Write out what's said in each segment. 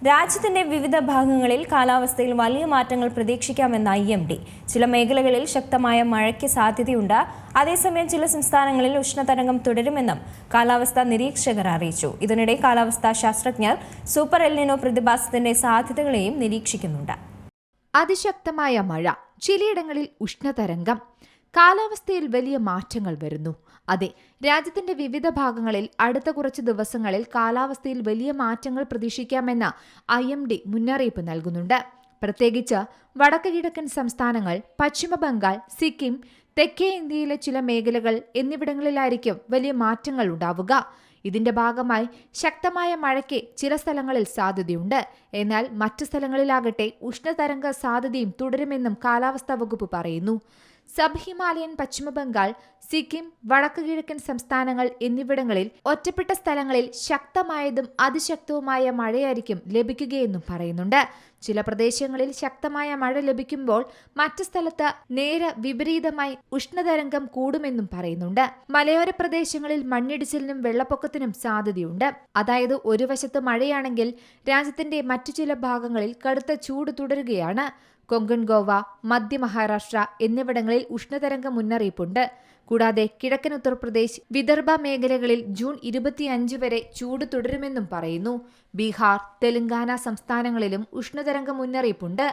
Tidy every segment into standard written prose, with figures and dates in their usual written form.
രാജ്യത്തിന്റെ വിവിധ ഭാഗങ്ങളിൽ കാലാവസ്ഥയിൽ വലിയ മാറ്റങ്ങൾ പ്രതീക്ഷിക്കാമെന്ന് IMD. ചില മേഖലകളിൽ ശക്തമായ മഴയ്ക്ക് സാധ്യതയുണ്ട്. അതേസമയം ചില സംസ്ഥാനങ്ങളിൽ ഉഷ്ണതരംഗം തുടരുമെന്നും കാലാവസ്ഥാ നിരീക്ഷകർ അറിയിച്ചു. ഇതിനിടെ കാലാവസ്ഥാ ശാസ്ത്രജ്ഞർ സൂപ്പർ എൽ നിനോ പ്രതിഭാസത്തിന്റെ സാധ്യതകളെയും നിരീക്ഷിക്കുന്നുണ്ട്. അതിശക്തമായ മഴ, ചിലയിടങ്ങളിൽ ഉഷ്ണതരംഗം, കാലാവസ്ഥയിൽ വലിയ മാറ്റങ്ങൾ വരുന്നു. അതെ, രാജ്യത്തിന്റെ വിവിധ ഭാഗങ്ങളിൽ അടുത്ത കുറച്ച് ദിവസങ്ങളിൽ കാലാവസ്ഥയിൽ വലിയ മാറ്റങ്ങൾ പ്രതീക്ഷിക്കാമെന്ന് IMD മുന്നറിയിപ്പ് നൽകുന്നുണ്ട്. പ്രത്യേകിച്ച് വടക്ക് കിഴക്കൻ സംസ്ഥാനങ്ങൾ, പശ്ചിമ ബംഗാൾ, സിക്കിം, തെക്കേ ഇന്ത്യയിലെ ചില മേഖലകൾ എന്നിവിടങ്ങളിലായിരിക്കും വലിയ മാറ്റങ്ങൾ ഉണ്ടാവുക. ഇതിന്റെ ഭാഗമായി ശക്തമായ മഴയ്ക്ക് ചില സ്ഥലങ്ങളിൽ സാധ്യതയുണ്ട്. എന്നാൽ മറ്റു സ്ഥലങ്ങളിലാകട്ടെ ഉഷ്ണതരംഗ സാധ്യതയും തുടരുമെന്നും കാലാവസ്ഥാ വകുപ്പ് പറയുന്നു. സബ് ഹിമാലയൻ, പശ്ചിമ ബംഗാൾ, സിക്കിം, വടക്കു കിഴക്കൻ സംസ്ഥാനങ്ങൾ എന്നിവിടങ്ങളിൽ ഒറ്റപ്പെട്ട സ്ഥലങ്ങളിൽ ശക്തമായതും അതിശക്തവുമായ മഴയായിരിക്കും ലഭിക്കുകയെന്നും പറയുന്നുണ്ട്. ചില പ്രദേശങ്ങളിൽ ശക്തമായ മഴ ലഭിക്കുമ്പോൾ മറ്റു സ്ഥലത്ത് നേരെ വിപരീതമായി ഉഷ്ണതരംഗം കൂടുമെന്നും പറയുന്നുണ്ട്. മലയോര പ്രദേശങ്ങളിൽ മണ്ണിടിച്ചിലിനും വെള്ളപ്പൊക്കത്തിനും സാധ്യതയുണ്ട്. അതായത് ഒരു വശത്ത് മഴയാണെങ്കിൽ രാജ്യത്തിന്റെ മറ്റു ചില ഭാഗങ്ങളിൽ കടുത്ത ചൂട് തുടരുകയാണ്. കൊങ്കൺ, ഗോവ, മധ്യ മഹാരാഷ്ട്ര എന്നിവിടങ്ങളിൽ ഉഷ്ണതരംഗ മുന്നറിയിപ്പുണ്ട്. കൂടാതെ കിഴക്കൻ ഉത്തർപ്രദേശ്, വിദർഭ മേഖലകളിൽ ജൂൺ 25 വരെ ചൂട് തുടരുമെന്നും പറയുന്നു. ബീഹാർ, തെലങ്കാന സംസ്ഥാനങ്ങളിലും ഉഷ്ണതരംഗ മുന്നറിയിപ്പുണ്ട്.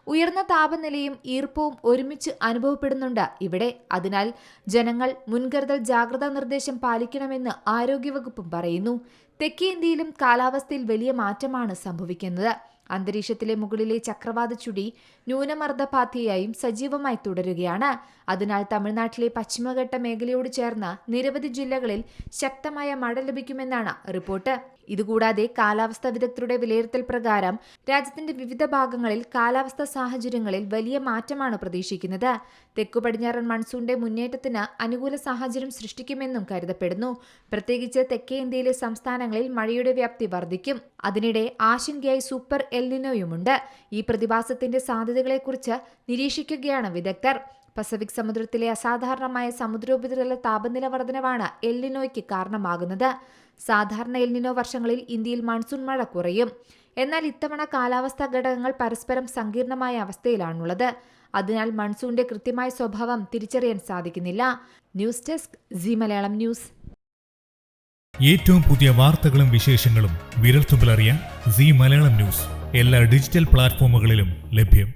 ഉയർന്ന താപനിലയും ഈർപ്പവും ഒരുമിച്ച് അനുഭവപ്പെടുന്നുണ്ട് ഇവിടെ. അതിനാൽ ജനങ്ങൾ മുൻകരുതൽ ജാഗ്രതാ നിർദ്ദേശം പാലിക്കണമെന്ന് ആരോഗ്യവകുപ്പും പറയുന്നു. തെക്കേ ഇന്ത്യയിലും കാലാവസ്ഥയിൽ വലിയ മാറ്റമാണ് സംഭവിക്കുന്നത്. അന്തരീക്ഷത്തിലെ മുകളിലെ ചക്രവാത ചുഴി ന്യൂനമർദ്ദപാത്തിയായും സജീവമായി തുടരുകയാണ്. അതിനാൽ തമിഴ്നാട്ടിലെ പശ്ചിമഘട്ട മേഖലയോട് ചേർന്ന് നിരവധി ജില്ലകളിൽ ശക്തമായ മഴ ലഭിക്കുമെന്നാണ് റിപ്പോർട്ട്. ഇതുകൂടാതെ കാലാവസ്ഥാ വിദഗ്ധരുടെ വിലയിരുത്തൽ പ്രകാരം രാജ്യത്തിന്റെ വിവിധ ഭാഗങ്ങളിൽ കാലാവസ്ഥാ സാഹചര്യങ്ങളിൽ വലിയ മാറ്റമാണ് പ്രതീക്ഷിക്കുന്നത്. തെക്കു പടിഞ്ഞാറൻ മൺസൂണിന്റെ മുന്നേറ്റത്തിന് അനുകൂല സാഹചര്യം സൃഷ്ടിക്കുമെന്നും കരുതപ്പെടുന്നു. പ്രത്യേകിച്ച് തെക്കേ ഇന്ത്യയിലെ സംസ്ഥാനങ്ങളിൽ മഴയുടെ വ്യാപ്തി വർദ്ധിക്കും. അതിനിടെ ആശങ്കയായി സൂപ്പർ എൽ നിനോയുമുണ്ട്. ഈ പ്രതിഭാസത്തിന്റെ സാധ്യതകളെക്കുറിച്ച് നിരീക്ഷിക്കുകയാണ് വിദഗ്ധർ. പസഫിക് സമുദ്രത്തിലെ അസാധാരണമായ സമുദ്രോപരിതല താപനില വർധനവാണ് എൽ നിനോയ്ക്ക് കാരണമാകുന്നത്. സാധാരണ എൽ നിനോ വർഷങ്ങളിൽ ഇന്ത്യയിൽ മൺസൂൺ മഴ കുറയും. എന്നാൽ ഇത്തവണ കാലാവസ്ഥാ ഘടകങ്ങൾ പരസ്പരം സങ്കീർണമായ അവസ്ഥയിലാണുള്ളത്. അതിനാൽ മൺസൂണിന്റെ കൃത്യമായ സ്വഭാവം തിരിച്ചറിയാൻ സാധിക്കുന്നില്ല. News desk C Malayalam news. ഏറ്റവും പുതിയ വാർത്തകളും വിശേഷങ്ങളും വിരൽത്തുമ്പിലറിയാൻ സി മലയാളം ന്യൂസ് എല്ലാ ഡിജിറ്റൽ പ്ലാറ്റ്ഫോമുകളിലും ലഭ്യം.